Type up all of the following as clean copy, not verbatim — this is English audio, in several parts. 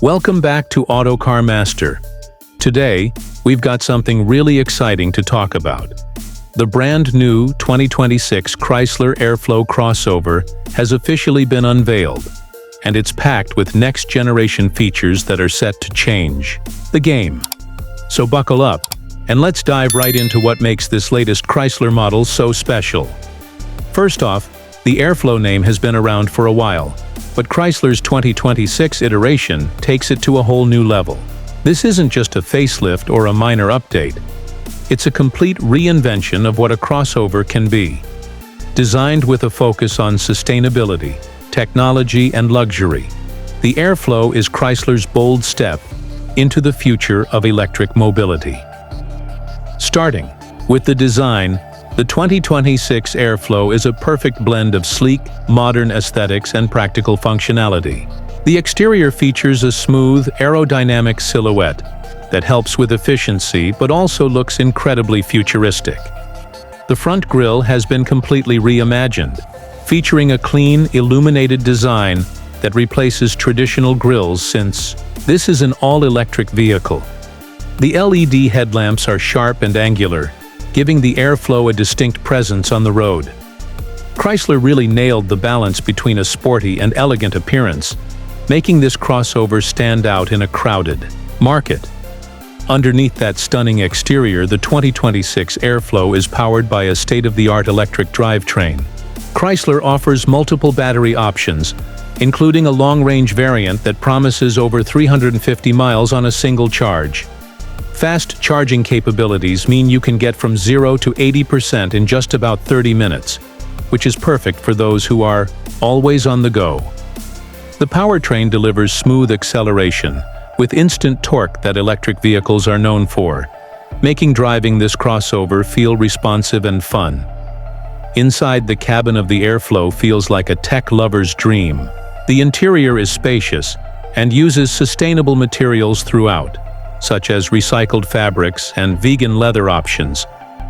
Welcome back to Auto Car Master. Today, we've got something really exciting to talk about. The brand new 2026 Chrysler Airflow Crossover has officially been unveiled, and it's packed with next-generation features that are set to change the game. So buckle up, and let's dive right into what makes this latest Chrysler model so special. First off, the Airflow name has been around for a while, but Chrysler's 2026 iteration takes it to a whole new level. This isn't just a facelift or a minor update. It's a complete reinvention of what a crossover can be. Designed with a focus on sustainability, technology, and luxury, the Airflow is Chrysler's bold step into the future of electric mobility. Starting with the design, the 2026 Airflow is a perfect blend of sleek, modern aesthetics and practical functionality. The exterior features a smooth, aerodynamic silhouette that helps with efficiency but also looks incredibly futuristic. The front grille has been completely reimagined, featuring a clean, illuminated design that replaces traditional grilles since this is an all-electric vehicle. The LED headlamps are sharp and angular, giving the Airflow a distinct presence on the road. Chrysler really nailed the balance between a sporty and elegant appearance, making this crossover stand out in a crowded market. Underneath that stunning exterior, the 2026 Airflow is powered by a state-of-the-art electric drivetrain. Chrysler offers multiple battery options, including a long-range variant that promises over 350 miles on a single charge. Fast charging capabilities mean you can get from 0 to 80% in just about 30 minutes, which is perfect for those who are always on the go. The powertrain delivers smooth acceleration, with instant torque that electric vehicles are known for, making driving this crossover feel responsive and fun. Inside, the cabin of the Airflow feels like a tech lover's dream. The interior is spacious and uses sustainable materials throughout, such as recycled fabrics and vegan leather options,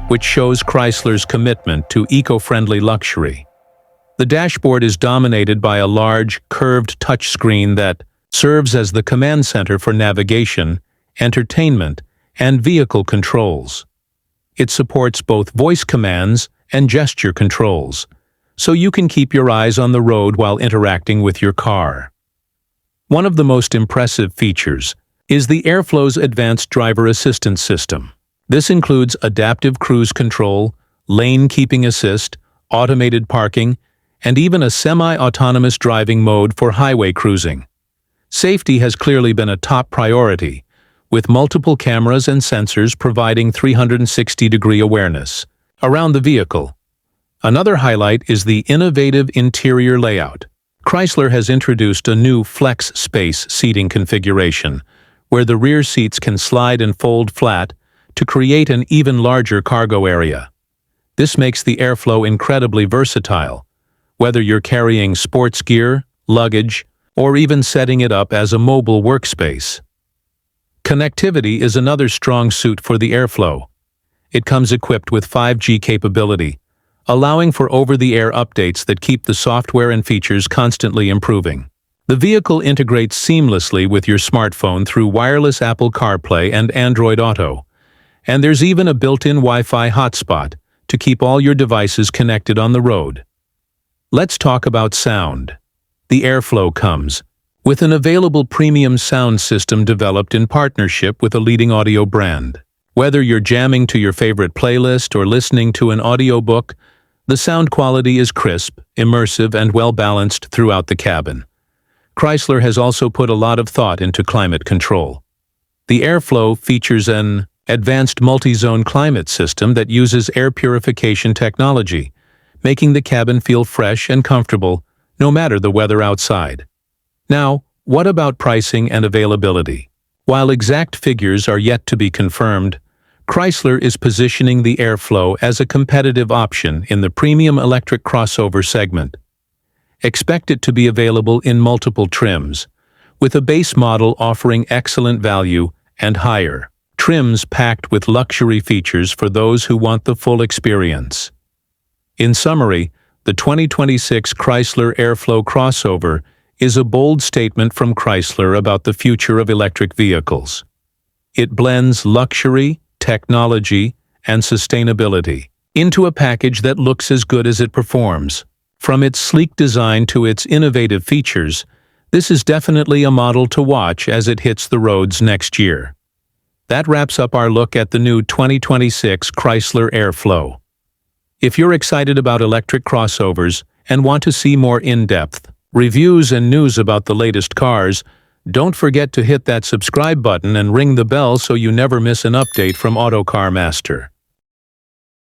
which shows Chrysler's commitment to eco-friendly luxury. The dashboard is dominated by a large, curved touchscreen that serves as the command center for navigation, entertainment, and vehicle controls. It supports both voice commands and gesture controls, so you can keep your eyes on the road while interacting with your car. One of the most impressive features is the Airflow's advanced driver assistance system. This includes adaptive cruise control, lane keeping assist, automated parking, and even a semi-autonomous driving mode for highway cruising. Safety has clearly been a top priority, with multiple cameras and sensors providing 360-degree awareness around the vehicle. Another highlight is the innovative interior layout. Chrysler has introduced a new flex space seating configuration, where the rear seats can slide and fold flat to create an even larger cargo area. This makes the Airflow incredibly versatile, whether you're carrying sports gear, luggage, or even setting it up as a mobile workspace. Connectivity is another strong suit for the Airflow. It comes equipped with 5G capability, allowing for over-the-air updates that keep the software and features constantly improving. The vehicle integrates seamlessly with your smartphone through wireless Apple CarPlay and Android Auto, and there's even a built-in Wi-Fi hotspot to keep all your devices connected on the road. Let's talk about sound. The Airflow comes with an available premium sound system developed in partnership with a leading audio brand. Whether you're jamming to your favorite playlist or listening to an audiobook, the sound quality is crisp, immersive, and well-balanced throughout the cabin. Chrysler has also put a lot of thought into climate control. The Airflow features an advanced multi-zone climate system that uses air purification technology, making the cabin feel fresh and comfortable no matter the weather outside. Now, what about pricing and availability? While exact figures are yet to be confirmed, Chrysler is positioning the Airflow as a competitive option in the premium electric crossover segment. Expect it to be available in multiple trims, with a base model offering excellent value and higher trims packed with luxury features for those who want the full experience. In summary, the 2026 Chrysler Airflow Crossover is a bold statement from Chrysler about the future of electric vehicles. It blends luxury, technology, and sustainability into a package that looks as good as it performs. From its sleek design to its innovative features, this is definitely a model to watch as it hits the roads next year. That wraps up our look at the new 2026 Chrysler Airflow. If you're excited about electric crossovers and want to see more in-depth reviews and news about the latest cars, don't forget to hit that subscribe button and ring the bell so you never miss an update from Autocar Master.